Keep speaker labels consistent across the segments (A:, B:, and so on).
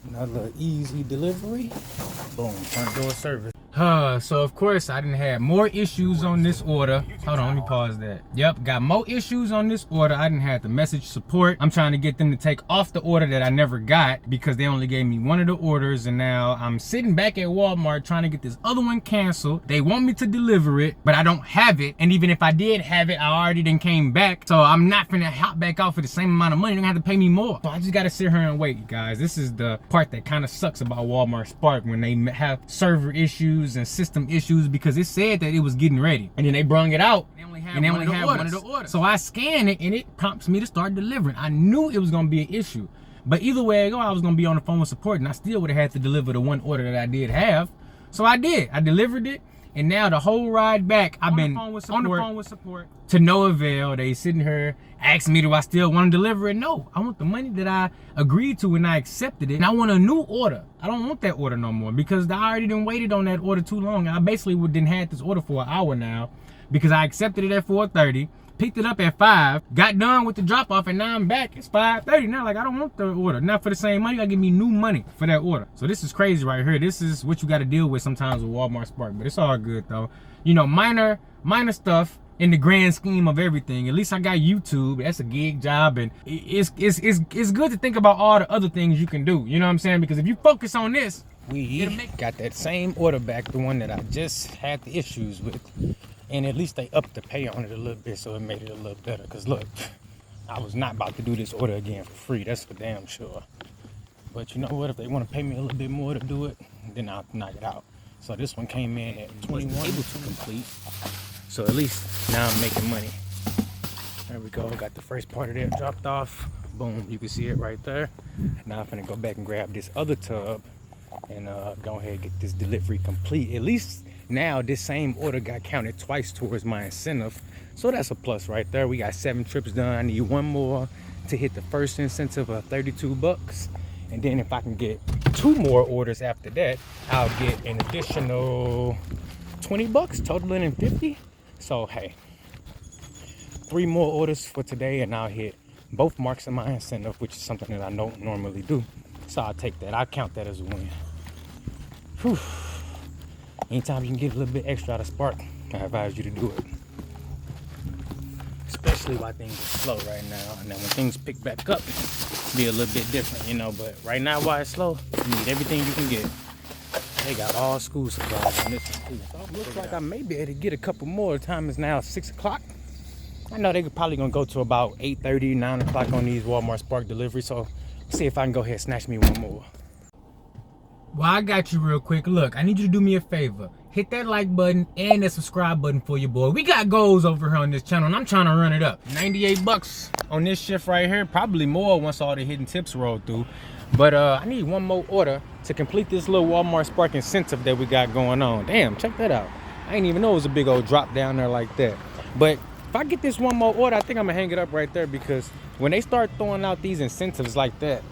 A: Another easy delivery. Boom, front door service.
B: So of course I didn't have more issues on this order. Hold on, let me pause that. Yep, got more issues on this order. I didn't have to message support. I'm trying to get them to take off the order that I never got because they only gave me one of the orders, and now I'm sitting back at Walmart trying to get this other one canceled. They want me to deliver it, but I don't have it. And even if I did have it, I already done came back. So I'm not finna hop back out for the same amount of money. They're gonna have to pay me more. So I just gotta sit here and wait, guys. This is the part that kind of sucks about Walmart Spark, when they have server issues and system issues, because it said that it was getting ready, and then they brung it out and they only had one of the orders. So I scanned it and it prompts me to start delivering. I knew it was going to be an issue, but either way I go, I was going to be on the phone with support, and I still would have had to deliver the one order that I did have. So I did. I delivered it, and now the whole ride back I've been on the phone with support to no avail. They sitting here asking me, do I still want to deliver it? No, I want the money that I agreed to and I accepted it, and I want a new order. I don't want that order no more, because I already done waited on that order too long. I basically didn't had this order for an hour now, because I accepted it at 4:30, picked it up at 5, got done with the drop off, and now I'm back. It's 5:30 now. Like, I don't want the order. Not for the same money. You gotta give me new money for that order. So this is crazy right here. This is what you gotta deal with sometimes with Walmart Spark, but it's all good though. You know, minor stuff in the grand scheme of everything. At least I got YouTube. That's a gig job, and it's good to think about all the other things you can do. You know what I'm saying? Because if you focus on this,
A: We got that same order back, the one that I just had the issues with. And at least they upped the pay on it a little bit, so it made it a little better. Because look, I was not about to do this order again for free. That's for damn sure. But you know what? If they want to pay me a little bit more to do it, then I'll knock it out. So this one came in at 21, able to complete. So at least now I'm making money. There we go. Got the first part of that dropped off. Boom, you can see it right there. Now I'm gonna go back and grab this other tub and go ahead and get this delivery complete. At least now this same order got counted twice towards my incentive. So that's a plus right there. We got 7 trips done. I need one more to hit the first incentive of 32 bucks. And then if I can get 2 more orders after that, I'll get an additional 20 bucks, totaling in 50. So hey, 3 more orders for today and I'll hit both marks of my incentive, which is something that I don't normally do. So I'll take that. I'll count that as a win. Whew. Anytime you can get a little bit extra out of Spark, I advise you to do it. Especially while things are slow right now. And then when things pick back up, be a little bit different, you know. But right now while it's slow, you need everything you can get. They got all school supplies on this one too. So looks like I may be able to get a couple more. The time is now 6 o'clock. I know they're probably gonna go to about 8:30, 9 o'clock on these Walmart Spark deliveries. So see if I can go ahead and snatch me one more.
B: well, I got you real quick. Look, I need you to do me a favor. Hit that like button and that subscribe button for your boy. We got goals over here on this channel, and I'm trying to run it up. 98 bucks on this shift right here. Probably more once all the hidden tips roll through. But I need one more order to complete this little Walmart Spark incentive that we got going on. Damn, check that out. I didn't even know it was a big old drop down there like that. But if I get this one more order, I think I'm gonna hang it up right there, because when they start throwing out these incentives like that,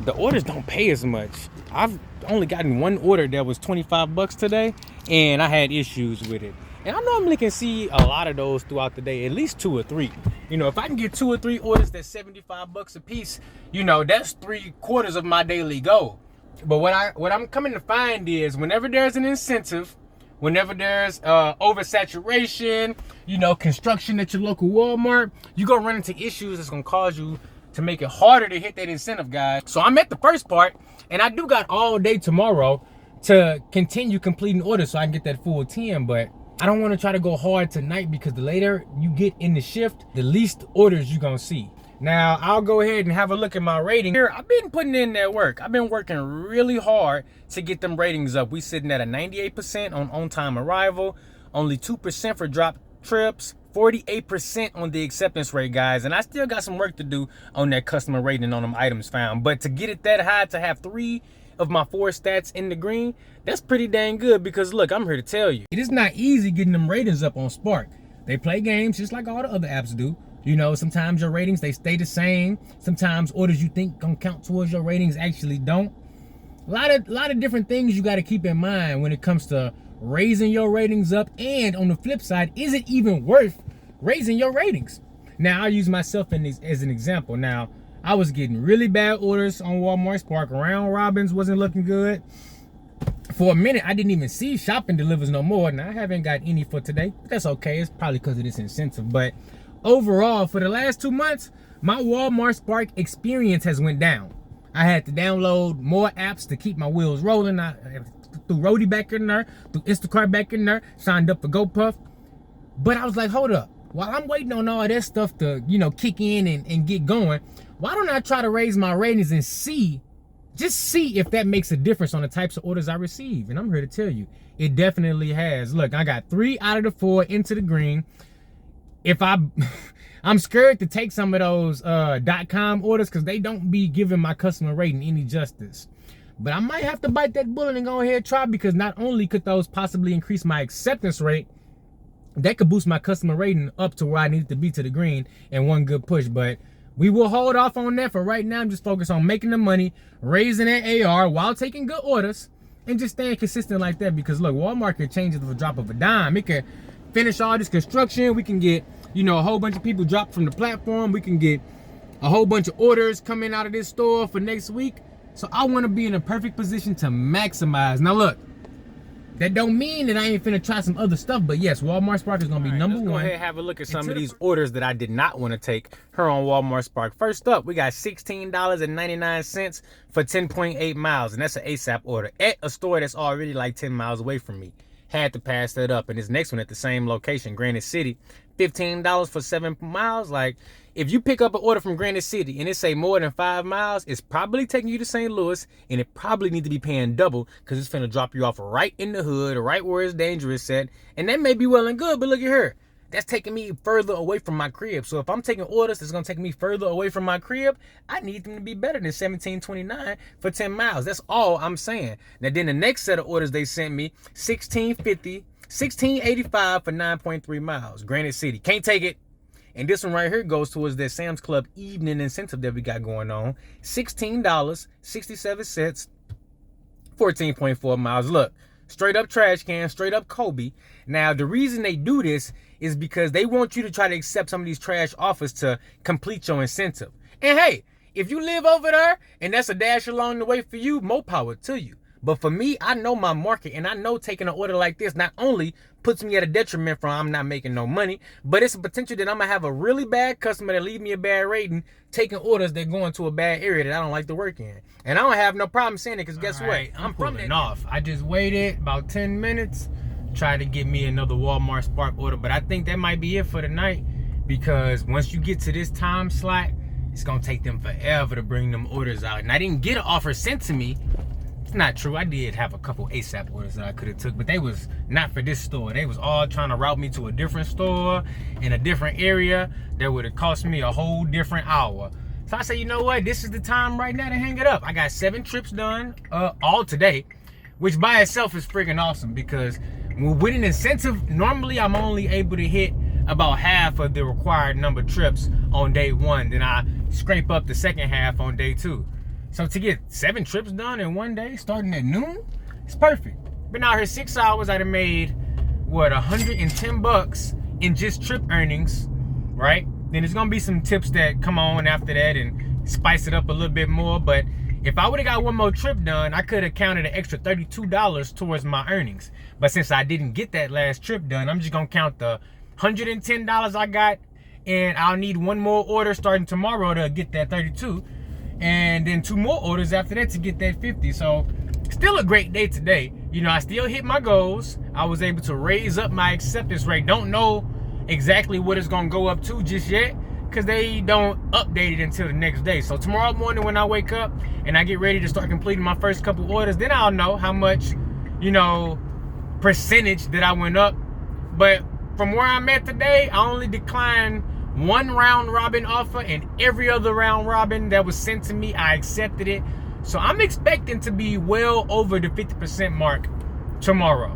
B: the orders don't pay as much. I've only gotten one order that was 25 bucks today, and I had issues with it. And I normally can see a lot of those throughout the day, at least 2 or 3. You know, if I can get 2 or 3 orders that's 75 bucks a piece, you know, that's 3/4 of my daily goal. But what I'm coming to find is, whenever there's an incentive, whenever there's oversaturation, you know, construction at your local Walmart, you're gonna run into issues that's gonna cause you to make it harder to hit that incentive, guys. So I'm at the first part, and I do got all day tomorrow to continue completing orders so I can get that full 10, but I don't want to try to go hard tonight, because the later you get in the shift, the least orders you're gonna see. Now, I'll go ahead and have a look at my rating here. I've been putting in that work. I've been working really hard to get them ratings up. We sitting at a 98% on time arrival, only 2% for drop trips, 48% on the acceptance rate, guys. And I still got some work to do on that customer rating on them items found. But to get it that high, to have 3 of my 4 stats in the green, that's pretty dang good, because look, I'm here to tell you, it is not easy getting them ratings up on Spark. They play games just like all the other apps do. You know, sometimes your ratings, they stay the same. Sometimes orders you think gonna count towards your ratings actually don't. A lot of different things you got to keep in mind when it comes to raising your ratings up. And on the flip side, is it even worth raising your ratings? Now, I'll use myself as an example. Now, I was getting really bad orders on Walmart Spark. Round Robins wasn't looking good. For a minute, I didn't even see shopping delivers no more. Now, I haven't got any for today. But that's okay. It's probably because of this incentive. But overall, for the last 2 months, my Walmart Spark experience has went down. I had to download more apps to keep my wheels rolling. I threw Roadie back in there, threw Instacart back in there, signed up for GoPuff. But I was like, hold up. While I'm waiting on all that stuff to, kick in and get going, why don't I try to raise my ratings and just see if that makes a difference on the types of orders I receive? And I'm here to tell you, it definitely has. Look, I got 3 out of the 4 into the green. If I'm scared to take some of those .com orders because they don't be giving my customer rating any justice. But I might have to bite that bullet and go ahead and try, because not only could those possibly increase my acceptance rate, that could boost my customer rating up to where I need it to be to the green in one good push. But we will hold off on that for right now. I'm just focused on making the money, raising that AR while taking good orders, and just staying consistent like that. Because look, Walmart can change it with a drop of a dime. It can finish all this construction. We can get, a whole bunch of people dropped from the platform. We can get a whole bunch of orders coming out of this store for next week. So I want to be in a perfect position to maximize. Now look, that don't mean that I ain't finna try some other stuff, but yes, Walmart Spark is gonna be number one. Let's go ahead and have a look at some of these orders that I did not want to take here on Walmart Spark. First up, we got $16.99 for 10.8 miles, and that's an ASAP order at a store that's already like 10 miles away from me. Had to pass that up. And this next one at the same location, Granite City, $15 for 7 miles. Like, if you pick up an order from Granite City and it say more than 5 miles, it's probably taking you to St. Louis, and it probably need to be paying double, because it's finna drop you off right in the hood, right where it's dangerous at. And that may be well and good, but look at her. That's taking me further away from my crib. So if I'm taking orders that's gonna take me further away from my crib, I need them to be better than $17.29 for 10 miles. That's all I'm saying. Now then the next set of orders they sent me, $16.85 for 9.3 miles. Granite City. Can't take it. And this one right here goes towards that Sam's Club evening incentive that we got going on. $16.67, 14.4 miles. Look, straight up trash can, straight up Kobe. Now, the reason they do this is because they want you to try to accept some of these trash offers to complete your incentive. And hey, if you live over there and that's a dash along the way for you, more power to you. But for me, I know my market, and I know taking an order like this not only puts me at a detriment from I'm not making no money, but it's a potential that I'm going to have a really bad customer that leave me a bad rating taking orders that go into a bad area that I don't like to work in. And I don't have no problem saying it, because guess what? I'm pulling off. I just waited about 10 minutes, tried to get me another Walmart Spark order, but I think that might be it for tonight, because once you get to this time slot, it's going to take them forever to bring them orders out. And I didn't get an offer sent to me. It's not true. I did have a couple ASAP orders that I could have took, but they was not for this store. They was all trying to route me to a different store in a different area that would have cost me a whole different hour. So I said, you know what? This is the time right now to hang it up. I got 7 trips done all today, which by itself is freaking awesome, because with an incentive, normally I'm only able to hit about half of the required number of trips on day 1. Then I scrape up the second half on day 2. So to get 7 trips done in one day, starting at noon, it's perfect. Been out here 6 hours. I done made, what, 110 bucks in just trip earnings, right? Then there's gonna be some tips that come on after that and spice it up a little bit more. But if I would've got one more trip done, I could have counted an extra $32 towards my earnings. But since I didn't get that last trip done, I'm just gonna count the $110 I got, and I'll need one more order starting tomorrow to get that 32. And then 2 more orders after that to get that 50. So still a great day today. I still hit my goals. I was able to raise up my acceptance rate. Don't know exactly what it's gonna go up to just yet, because they don't update it until the next day. So tomorrow morning when I wake up and I get ready to start completing my first couple orders, then I'll know how much, percentage that I went up. But from where I'm at today, I only declined 1 round robin offer, and every other round robin that was sent to me, I accepted it. So I'm expecting to be well over the 50% mark tomorrow.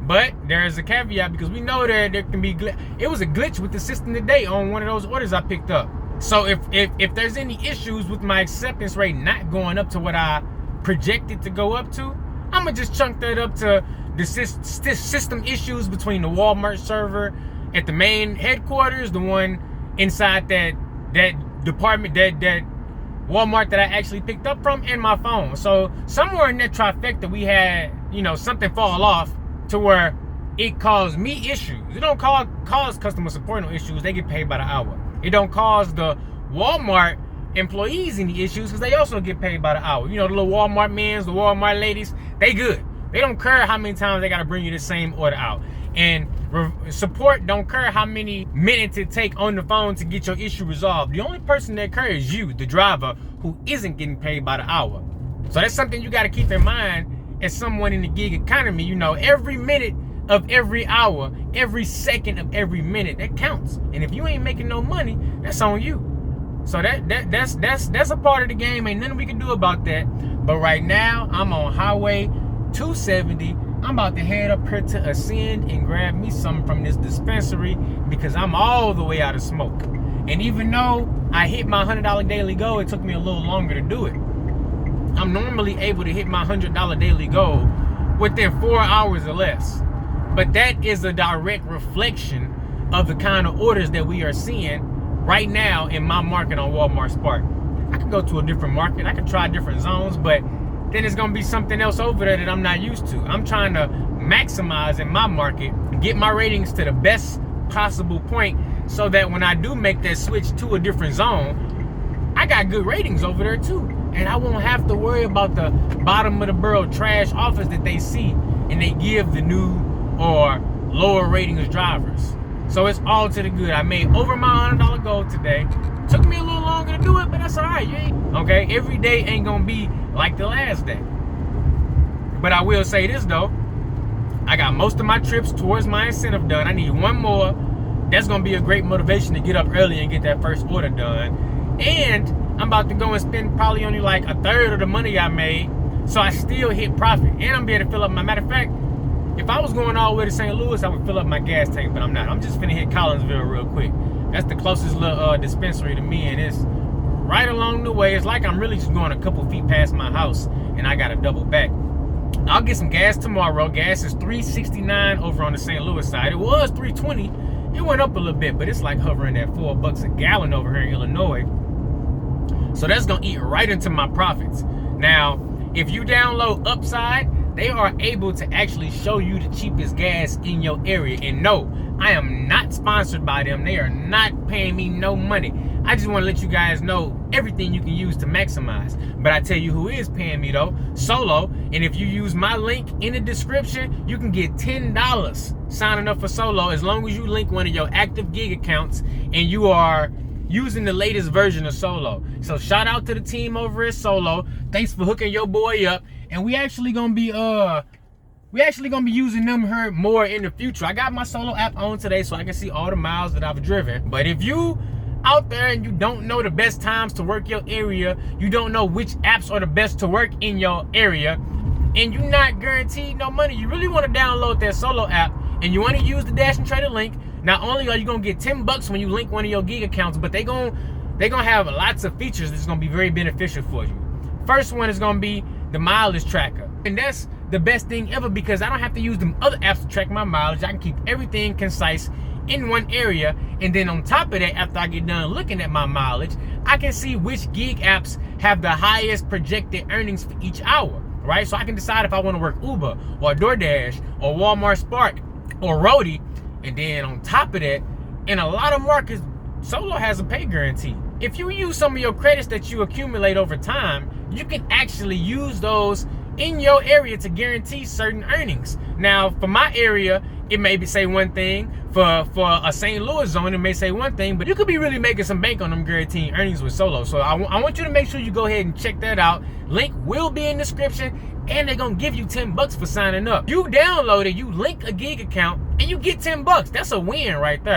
B: But there's a caveat, because we know that there can be it was a glitch with the system today on one of those orders I picked up. So if there's any issues with my acceptance rate not going up to what I projected to go up to, I'm gonna just chunk that up to the system issues between the Walmart server at the main headquarters, the one inside that department, that Walmart that I actually picked up from, and my phone. So somewhere in that trifecta, we had, you know, something fall off to where it caused me issues. It don't cause customer support no issues. They get paid by the hour. It don't cause the Walmart employees any issues because they also get paid by the hour. You know, the little Walmart men, the Walmart ladies, they good. They don't care how many times they got to bring you the same order out. And support don't care how many minutes it take on the phone to get your issue resolved. The only person that cares is you, the driver, who isn't getting paid by the hour. So that's something you got to keep in mind as someone in the gig economy. You know, every minute of every hour, every second of every minute, that counts. And if you ain't making no money, that's on you. So that's a part of the game. Ain't nothing we can do about that. But right now, I'm on Highway 270. I'm about to head up here to Ascend and grab me something from this dispensary because I'm all the way out of smoke. And even though I hit my $100 daily goal, it took me a little longer to do it. I'm normally able to hit my $100 daily goal within 4 hours or less. But that is a direct reflection of the kind of orders that we are seeing right now in my market on Walmart Spark. I could go to a different market. I could try different zones, but then it's gonna be something else over there that I'm not used to. I'm trying to maximize in my market, get my ratings to the best possible point so that when I do make that switch to a different zone, I got good ratings over there too. And I won't have to worry about the bottom of the barrel trash offers that they see and they give the new or lower ratings drivers. So it's all to the good. I made over my $100 goal today. Took me a little longer to do it, but that's all right. Okay, every day ain't gonna be like the last day. But I will say this though, I got most of my trips towards my incentive done. I need one more. That's gonna be a great motivation to get up early and get that first order done. And I'm about to go and spend probably only like a third of the money I made, so I still hit profit. And I'm be able to fill up my, matter of fact, if I was going all the way to St. Louis, I would fill up my gas tank, but I'm not. I'm just finna hit Collinsville real quick. That's the closest little dispensary to me, and it's right along the way. It's like I'm really just going a couple feet past my house, and I gotta double back. I'll get some gas tomorrow. Gas is $3.69 over on the St. Louis side. It was $3.20. It went up a little bit, but it's like hovering at $4 a gallon over here in Illinois. So that's gonna eat right into my profits. Now, if you download Upside, they are able to actually show you the cheapest gas in your area. And no, I am not sponsored by them. They are not paying me no money. I just want to let you guys know everything you can use to maximize. But I tell you who is paying me though, Solo. And if you use my link in the description, you can get $10 signing up for Solo as long as you link one of your active gig accounts and you are using the latest version of Solo. So shout out to the team over at Solo. Thanks for hooking your boy up. And we actually gonna be using them here more in the future. I got my Solo app on today so I can see all the miles that I've driven. But if you out there and you don't know the best times to work your area, you don't know which apps are the best to work in your area, and you're not guaranteed no money, you really want to download that Solo app and you want to use the Dash and Trader link. Not only are you gonna get $10 when you link one of your gig accounts, but they gonna have lots of features that's gonna be very beneficial for you. First one is gonna be the mileage tracker, and that's the best thing ever because I don't have to use them other apps to track my mileage. I can keep everything concise in one area, and then on top of that, after I get done looking at my mileage, I can see which gig apps have the highest projected earnings for each hour, right? So I can decide if I want to work Uber or DoorDash or Walmart Spark or Roadie. And then on top of that, in a lot of markets, Solo has a pay guarantee. If you use some of your credits that you accumulate over time, you can actually use those in your area to guarantee certain earnings. Now, for my area, it may say one thing. For a St. Louis zone, it may say one thing, but you could be really making some bank on them guaranteeing earnings with Solo. So I want you to make sure you go ahead and check that out. Link will be in the description, and they're gonna give you $10 for signing up. You download it, you link a gig account, and you get $10. That's a win right there.